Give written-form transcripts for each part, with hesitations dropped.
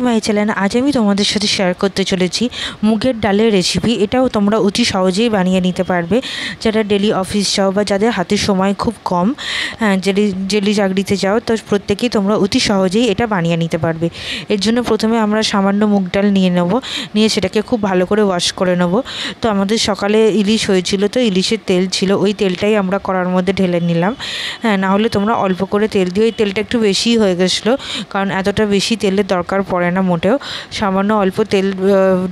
My channel আজ আমি তোমাদের সাথে শেয়ার করতে চলেছি মুগের ডালের রেসিপি। এটাও তোমরা অতি সহজেই বানিয়ে নিতে পারবে, যারা ডেলি অফিস যাও বা যাদের হাতে সময় খুব কম, ডেলি চাকরিতে যাও, তো প্রত্যেকেই তোমরা অতি সহজেই এটা বানিয়ে নিতে পারবে। এর জন্য প্রথমে আমরা সামান্য মুগ ডাল নিয়ে সেটাকে খুব ভালো করে ওয়াশ করে নেব। তো আমাদের সকালে ইলিশ হয়েছিল, তো ইলিশের তেল ছিল, ওই তেলটাই আমরা কড়ার মধ্যে ঢেলে নিলাম। না হলে তোমরা অল্প করে তেল দিও। এই তেলটা একটু বেশিই হয়ে গেছিলো, কারণ এতটা বেশি তেলের দরকার পড়ে না মোটেও। সামান্য অল্প তেল,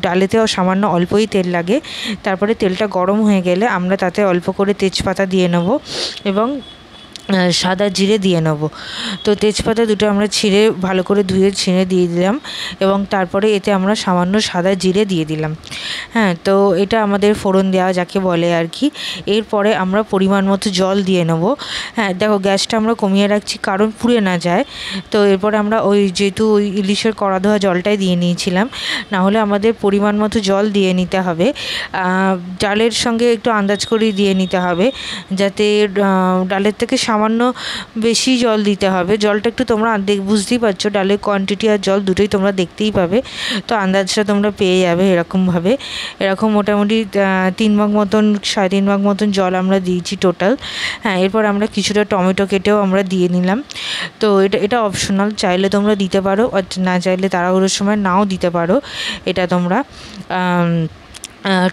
ডালেতেও সামান্য অল্পই তেল লাগে। তারপরে তেলটা গরম হয়ে গেলে আমরা তাতে অল্প করে তেজপাতা দিয়ে নেব এবং সাদা জিরে দিয়ে নেব। তো তেজপাতা দুটো আমরা ভালো করে ধুয়ে ছিঁড়ে দিয়ে দিলাম এবং তারপরে এতে আমরা সামান্য সাদা জিরে দিয়ে দিলাম। তো এটা আমাদের ফোড়ন দেওয়া যাকে বলে আর কি। এরপরে আমরা পরিমাণ মতো জল দিয়ে নেব। দেখো গ্যাসটা আমরা কমিয়ে রাখছি কারণ পুড়ে না যায়। তো এরপরে আমরা যেহেতু ওই ইলিশের কড়া ধোয়া জলটাই দিয়ে নিয়েছিলাম, না হলে আমাদের পরিমাণ মতো জল দিয়ে নিতে হবে। ডালের সঙ্গে একটু আন্দাজ করে দিয়ে নিতে হবে, যাতে ডালের থেকে সামান্য বেশি জল দিতে হবে। জলটা একটু তোমরা বুঝতেই পারছো, ডালের কোয়ান্টিটি আর জল দুটোই তোমরা দেখতেই পাবে, তো আন্দাজটা তোমরা পেয়ে যাবে। এরকম মোটামুটি 3 ভাগ মতন, 3.5 ভাগ মতন জল আমরা দিয়েছি টোটাল। এরপর আমরা কিছুটা টমেটো কেটেও আমরা দিয়ে নিলাম। তো এটা অপশনাল, চাইলে তোমরা দিতে পারো, আর না চাইলে তাড়াহুড়োর সময় নাও দিতে পারো এটা তোমরা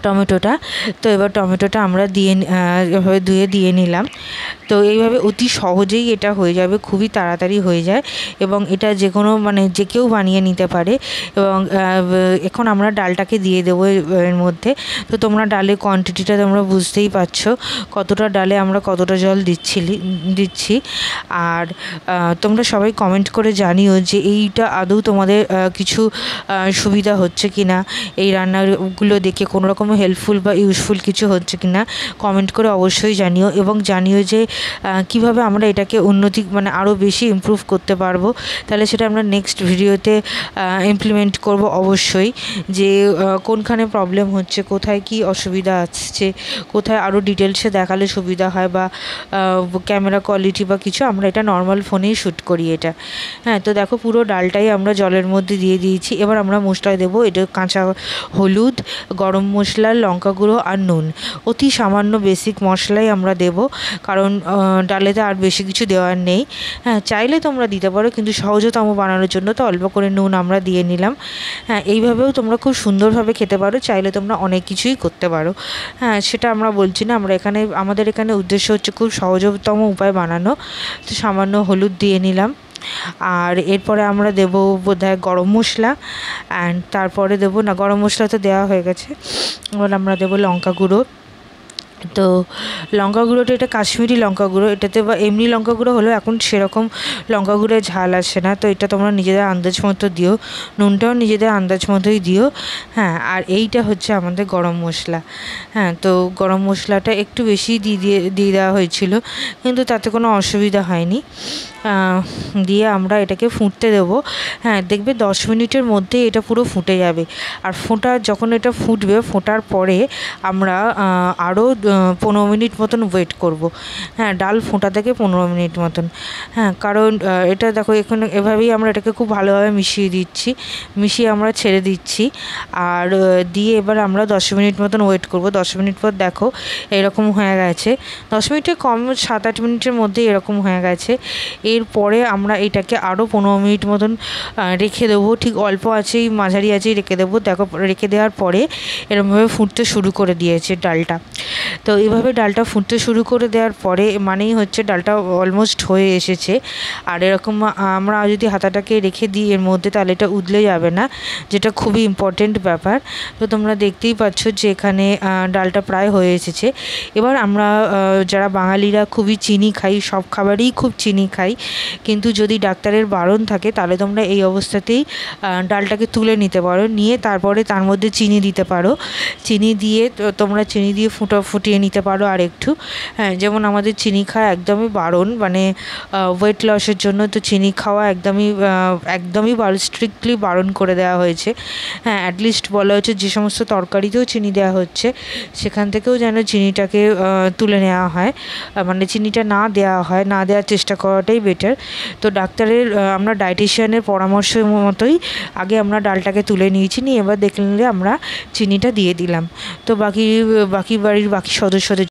টমেটোটা। তো এবার টমেটোটা আমরা এভাবে ধুয়ে দিয়ে নিলাম। তো এইভাবে অতি সহজেই এটা হয়ে যাবে, খুবই তাড়াতাড়ি হয়ে যায় এবং এটা যে কেউ বানিয়ে নিতে পারে। এবং এখন আমরা ডালটাকে দিয়ে দেবো এর মধ্যে। তো তোমরা ডালের কোয়ান্টিটিটা তোমরা বুঝতেই পারছো, কতটা ডালে আমরা কতটা জল দিচ্ছি। আর তোমরা সবাই কমেন্ট করে জানিও যে এইটা আদৌ তোমাদের কিছু সুবিধা হচ্ছে কি না, এই রান্নাগুলো দেখে কোনো রকম হেল্পফুল বা ইউজফুল কিছু হচ্ছে কি না কমেন্ট করে অবশ্যই জানিও। এবং জানিও যে কিভাবে আমরা এটাকে আরও বেশি ইমপ্রুভ করতে পারবো। তাহলে সেটা আমরা নেক্সট ভিডিওতে ইমপ্লিমেন্ট করব অবশ্যই, যে কোনখানে প্রবলেম হচ্ছে, কোথায় কি অসুবিধা আসছে, কোথায় আরও ডিটেলসে দেখালে সুবিধা হয়, বা ক্যামেরা কোয়ালিটি বা কিছু। আমরা এটা নর্মাল ফোনেই শ্যুট করি এটা। তো দেখো পুরো ডালটাই আমরা জলের মধ্যে দিয়ে দিয়েছি। এবার আমরা মশলা দেবো, এটা কাঁচা হলুদ, গরম মশলা, লঙ্কা গুঁড়ো আর নুন। অতি সামান্য বেসিক মশলাই আমরা দেব, কারণ ডালেতে আর বেশি কিছু দেওয়ার নেই। চাইলে তোমরা দিতে পারো, কিন্তু সহজতম বানানোর জন্য তো অল্প করে নুন আমরা দিয়ে নিলাম। এইভাবেও তোমরা খুব সুন্দরভাবে খেতে পারো, চাইলে তোমরা অনেক কিছুই করতে পারো। সেটা আমরা বলছি না, আমাদের এখানে উদ্দেশ্য হচ্ছে খুব সহজতম উপায় বানানো। তো সামান্য হলুদ দিয়ে নিলাম, আর এরপরে আমরা দেবো বোধহয় গরম মশলা, অ্যান্ড তারপরে দেবো, না গরম মশলা তো দেওয়া হয়ে গেছে, এবার আমরা দেবো লঙ্কা গুঁড়ো। তো লঙ্কা গুঁড়োটা এটা কাশ্মীরি লঙ্কা গুঁড়ো, এটাতে বা এমনি লঙ্কা গুঁড়ো হলেও এখন সেরকম লঙ্কা গুঁড়োয় ঝাল আসে না, তো এটা তোমরা নিজেদের আন্দাজ মতো দিও। নুনটাও নিজেদের আন্দাজ মতোই দিও। আর এইটা হচ্ছে আমাদের গরম মশলা। তো গরম মশলাটা একটু বেশি দিয়ে দেওয়া হয়েছিল, কিন্তু তাতে কোনো অসুবিধা হয়নি। দিয়ে আমরা এটাকে ফুটতে দেবো। দেখবে 10 মিনিটের মধ্যে এটা পুরো ফুটে যাবে। আর যখন এটা ফুটবে, ফোটার পরে আমরা আরও 15 মিনিট মতন ওয়েট করব। ডাল ফোটা থেকে 15 মিনিট মতন। কারণ এটা দেখো এভাবেই আমরা এটাকে খুব ভালোভাবে মিশিয়ে আমরা ছেড়ে দিচ্ছি। আর দিয়ে এবার আমরা 10 মিনিট মতন ওয়েট করব। 10 মিনিট পর দেখো এরকম হয়ে গেছে, 10 মিনিটের কম, 7-8 মিনিটের মধ্যে এরকম হয়ে গেছে। এরপরে আমরা এটাকে আরও 15 মিনিট মতন রেখে দেবো, ঠিক অল্প আছেই, মাঝারি আছেই রেখে দেবো। দেখো রেখে দেওয়ার পরে এরকমভাবে ফুটতে শুরু করে দিয়েছে ডালটা। তো এইভাবে ডালটা ফুটতে শুরু করে দেওয়ার পরে মানেই হচ্ছে ডালটা অলমোস্ট হয়ে এসেছে। আর এরকম আমরা যদি হাতাটাকে রেখে দিই এর মধ্যে, তাহলে এটা উদলে যাবে না, যেটা খুবই ইম্পর্টেন্ট ব্যাপার। তো তোমরা দেখতেই পাচ্ছ যে এখানে ডালটা প্রায় হয়ে এসেছে। এবার আমরা যারা বাঙালিরা খুবই চিনি খাই, সব খাবারেই খুব চিনি খাই, কিন্তু যদি ডাক্তারের বারণ থাকে তাহলে তোমরা এই অবস্থাতেই ডালটাকে তুলে নিতে পারো, নিয়ে তারপরে তার মধ্যে চিনি দিতে পারো। চিনি দিয়ে ফুটিয়ে নিতে পারো আর একটু। যেমন আমাদের চিনি খাওয়া একদমই বারণ, ওয়েট লসের জন্য তো চিনি খাওয়া একদমই স্ট্রিক্টলি বারণ করে দেওয়া হয়েছে। অ্যাটলিস্ট বলা হচ্ছে যে সমস্ত তরকারিতেও চিনি দেওয়া হচ্ছে সেখান থেকেও যেন চিনিটাকে তুলে নেওয়া হয়, চিনিটা না দেওয়ার চেষ্টা করাটাই বেটার। তো ডাক্তারের আমরা ডায়েটিশিয়ানের পরামর্শ মতোই আগে আমরা ডালটাকে তুলে নিয়েছি, নিয়ে এবার দেখলে আমরা চিনিটা দিয়ে দিলাম। তো বাকি বাড়ির বাকি সদস্যদের